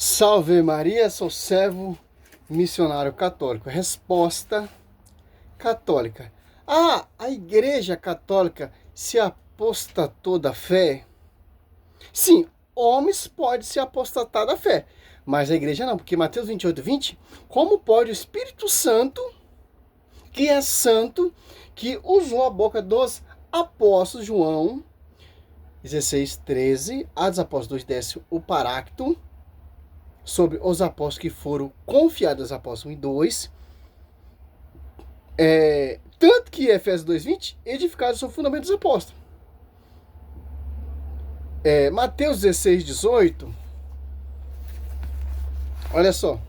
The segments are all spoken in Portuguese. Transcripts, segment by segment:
Salve Maria, sou servo missionário católico. Resposta católica. A Igreja Católica se apostatou da fé? Sim, homens podem se apostatar da fé, mas a Igreja não, porque Mateus 28:20, como pode o Espírito Santo, que é santo, que usou a boca dos apóstolos, João 16:13, Atos Apóstolos 2 desce o parácto sobre os apóstolos que foram confiados aos apóstolos 1 e 2. Tanto que Efésios 2:20, edificados sobre o fundamento dos apóstolos. Mateus 16:18, olha só.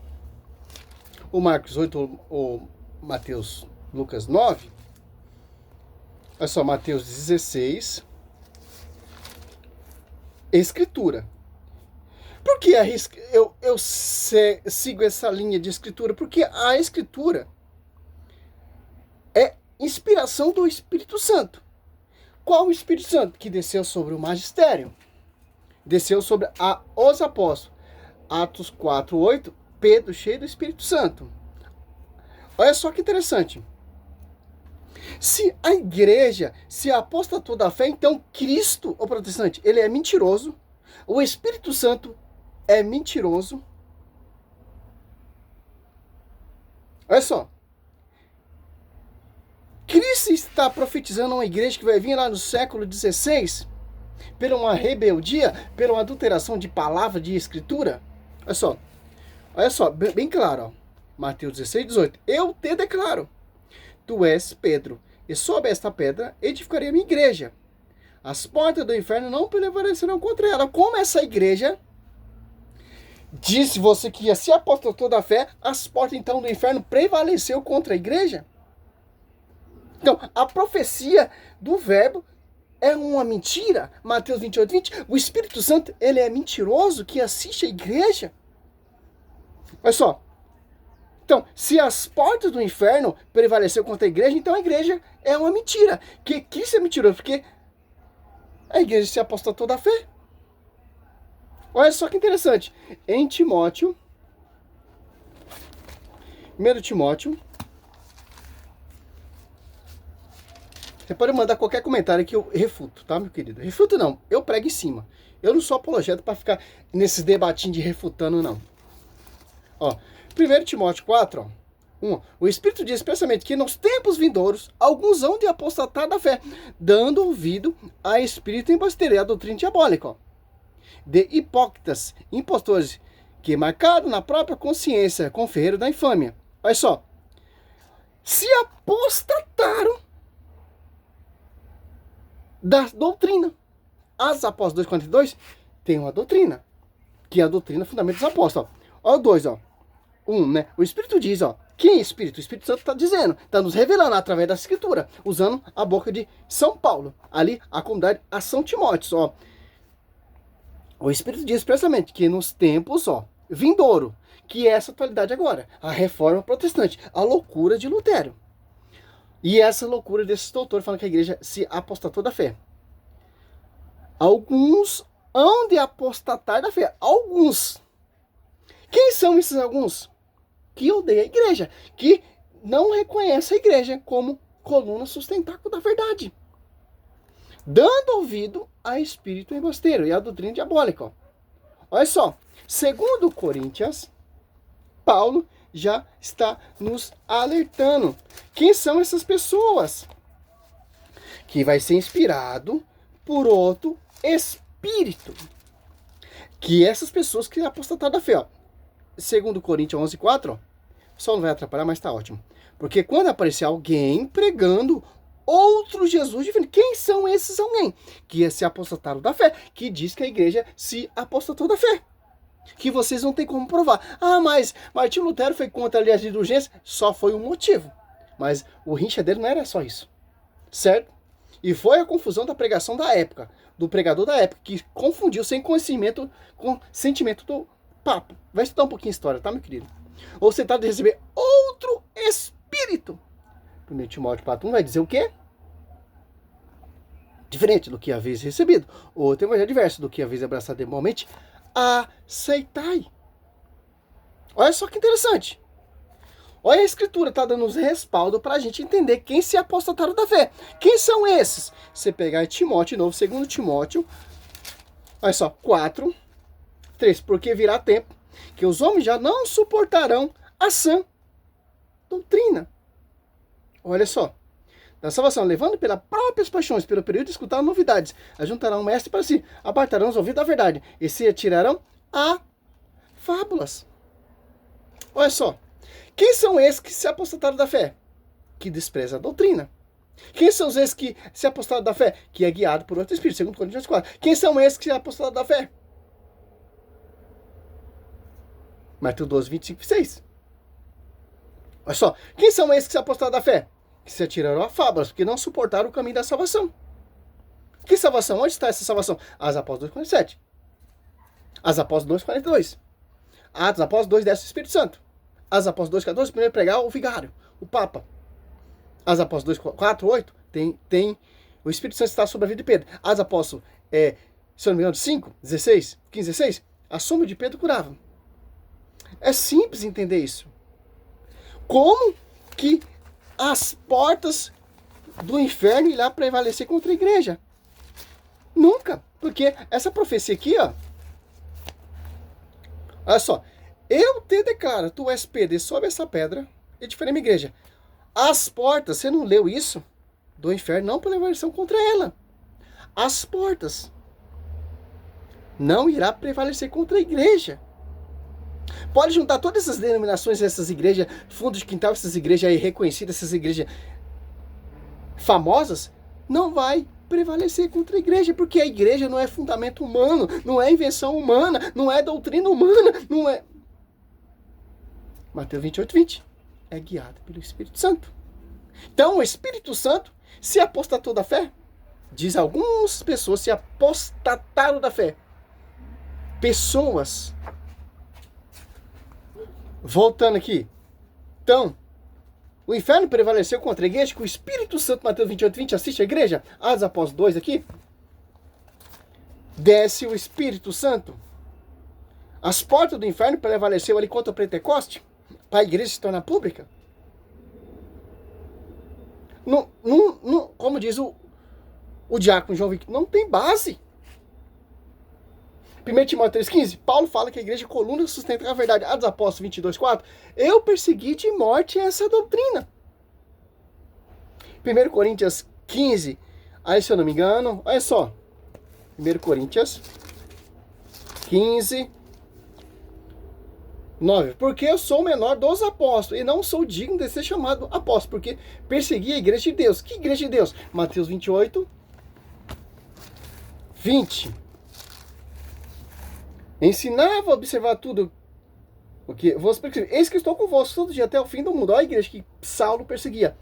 O Marcos 8, ou Mateus, Lucas 9. Olha só, Mateus 16. Escritura. Por que eu sigo essa linha de escritura? Porque a escritura é inspiração do Espírito Santo. Qual o Espírito Santo? Que desceu sobre o magistério. Desceu sobre os apóstolos. Atos 4:8, Pedro cheio do Espírito Santo. Olha só que interessante. Se a igreja se apostatou da fé, então Cristo, o protestante, ele é mentiroso. O Espírito Santo é mentiroso. Olha só. Cristo está profetizando uma igreja que vai vir lá no século XVI, pela uma rebeldia, pela uma adulteração de palavra, de escritura. Olha só, bem claro, ó. Mateus 16:18. Eu te declaro, tu és Pedro, e sobre esta pedra edificarei a minha igreja. As portas do inferno não prevalecerão contra ela. Como essa igreja disse você que ia se apostatou da fé, as portas então do inferno prevaleceu contra a igreja? Então, a profecia do verbo é uma mentira. Mateus 28:20. O Espírito Santo, ele é mentiroso que assiste a igreja. Olha só. Então, se as portas do inferno prevaleceu contra a igreja, então a igreja é uma mentira. Que Cristo é mentiroso, porque a igreja se apostatou da fé. Olha só que interessante. Em Timóteo, 1 Timóteo, você pode mandar qualquer comentário que eu refuto, tá, meu querido? Refuto não, eu prego em cima. Eu não sou apologeta para ficar nesses debatinhos de refutando, não. Ó, 1 Timóteo 4, ó, 1. O Espírito diz expressamente que nos tempos vindouros, alguns hão de apostatar da fé, dando ouvido a espírito embusteiro, a doutrina diabólica, ó, de hipócritas, impostores, que marcado na própria consciência com o ferreiro da infâmia. Olha só, se apostataram da doutrina. As Apóstolos 2:42 tem uma doutrina, que é a doutrina fundamental dos apóstolos. Olha o 2, ó. 1, né? O Espírito diz, ó. Quem é Espírito? O Espírito Santo está dizendo, está nos revelando através da Escritura, usando a boca de São Paulo, ali a comunidade a São Timóteo, ó. O Espírito diz expressamente que nos tempos, ó, vindouro, que é essa atualidade agora, a reforma protestante, a loucura de Lutero. E essa loucura desses doutores falando que a igreja se apostatou da fé. Alguns hão de apostatar da fé. Alguns. Quem são esses alguns? Que odeiam a igreja, que não reconhecem a igreja como coluna sustentáculo da verdade, dando ouvido a espírito embusteiro e a doutrina diabólica. Olha só, segundo Coríntios, Paulo já está nos alertando. Quem são essas pessoas? Que vai ser inspirado por outro espírito. Que essas pessoas que apostataram da fé, ó. Segundo Coríntios 11:4, só não vai atrapalhar, mas tá ótimo. Porque quando aparecer alguém pregando outro Jesus diferente, quem são esses alguém? Que se apostataram da fé, que diz que a igreja se apostatou da fé. Que vocês não tem como provar. Ah, mas Martinho Lutero foi contra a lei de indulgência. Só foi um motivo. Mas o rincha dele não era só isso. Certo? E foi a confusão da pregação da época. Do pregador da época. Que confundiu sem conhecimento com sentimento do papo. Vai estudar um pouquinho a história, tá, meu querido? Ou você tá de receber outro espírito. 1 Timóteo 4:1 vai dizer o quê? Diferente do que haveis recebido. Outro evangelho diverso do que haveis abraçado igualmente. Aceitai. Olha só que interessante. Olha, a Escritura está dando uns respaldo para a gente entender quem se apostataram da fé. Quem são esses? Você pegar em Timóteo, novo, 2 Timóteo, olha só, 4, 3. Porque virá tempo que os homens já não suportarão a sã doutrina. Olha só. Da salvação, levando pelas próprias paixões, pelo período de escutar novidades, ajuntarão um mestre para si, apartarão os ouvidos da verdade, e se atirarão a fábulas. Olha só. Quem são esses que se apostataram da fé? Que despreza a doutrina. Quem são esses que se apostataram da fé? Que é guiado por outro espírito, 2 Coríntios 4. Quem são esses que se apostataram da fé? Mateus 12, 25 e 6. Olha só. Quem são esses que se apostataram da fé? Que se atiraram a fábulas, porque não suportaram o caminho da salvação. Que salvação? Onde está essa salvação? As Apóstolos 2,47. As Apóstolos 2,42. Atos Apóstolos 2, 10 do Espírito Santo. As Apóstolos 2,14, primeiro pregar o vigário, o Papa. As Apóstolos 2,4, 8, tem o Espírito Santo está sobre a vida de Pedro. As Apóstolos, se eu não me engano, 5, 16, 15, 16, a sombra de Pedro curava. É simples entender isso. Como que as portas do inferno irá prevalecer contra a igreja? Nunca. Porque essa profecia aqui, ó. Olha só. Eu te declaro, tu és Pedro, e sob essa pedra, e te farei minha igreja. As portas, você não leu isso? Do inferno não prevalecerão contra ela. As portas não irá prevalecer contra a igreja. Pode juntar todas essas denominações, essas igrejas, fundo de quintal, essas igrejas aí reconhecidas, essas igrejas famosas, não vai prevalecer contra a igreja, porque a igreja não é fundamento humano, não é invenção humana, não é doutrina humana, não é... Mateus 28, 20. É guiado pelo Espírito Santo. Então, o Espírito Santo se apostatou da fé. Diz algumas pessoas se apostataram da fé. Pessoas. Voltando aqui. Então, o inferno prevaleceu contra a igreja, que o Espírito Santo, Mateus 28, 20, assiste a igreja. Atos Apóstolos 2 aqui. Desce o Espírito Santo. As portas do inferno prevaleceu ali contra o Pentecoste. Para a igreja se tornar pública? Não, como diz o diácono João Victor, não tem base. 1 Timóteo 3,15, Paulo fala que a igreja coluna sustenta a verdade. Atos Apóstolos 22,4, eu persegui de morte essa doutrina. 1 Coríntios 15, aí se eu não me engano, olha só. 1 Coríntios 15, 9. Porque eu sou o menor dos apóstolos e não sou digno de ser chamado apóstolo, porque persegui a igreja de Deus. Que igreja de Deus? Mateus 28, 20. Ensinava a observar tudo o que vos prescrevi. Eis que estou convosco todo dia até o fim do mundo. Olha a igreja que Saulo perseguia.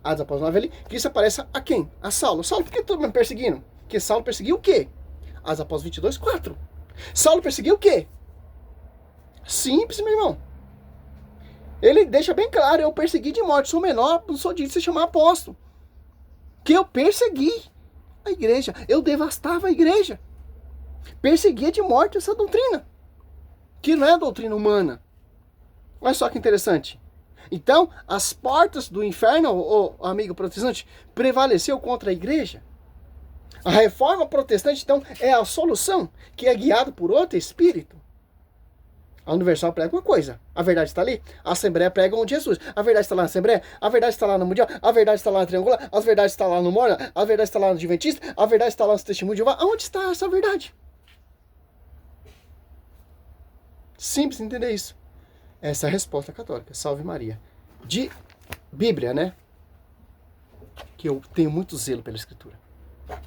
Atos Apóstolos 9 ali, que isso aparece a quem? A Saulo. Saulo, por que todo mundo perseguindo? Porque Saulo perseguiu o quê? Atos Apóstolos 22, 4. Saulo perseguiu o quê? Simples, meu irmão. Ele deixa bem claro, eu persegui de morte, sou menor, não sou digno de se chamar apóstolo. Que eu persegui a igreja, eu devastava a igreja. Perseguia de morte essa doutrina, que não é a doutrina humana. Olha só que interessante. Então, as portas do inferno, o amigo protestante, prevaleceu contra a igreja. A reforma protestante, então, é a solução, que é guiado por outro espírito. A Universal prega uma coisa, a verdade está ali. A Assembleia prega onde Jesus. A verdade está lá na Assembleia, a verdade está lá no Mundial, a verdade está lá na Triangular, a verdade está lá no Morna, a verdade está lá no Adventista, a verdade está lá no Testemunho de Jeová. Aonde está essa verdade? Simples entender isso. Essa é a resposta católica. Salve Maria. De Bíblia, né? Que eu tenho muito zelo pela Escritura.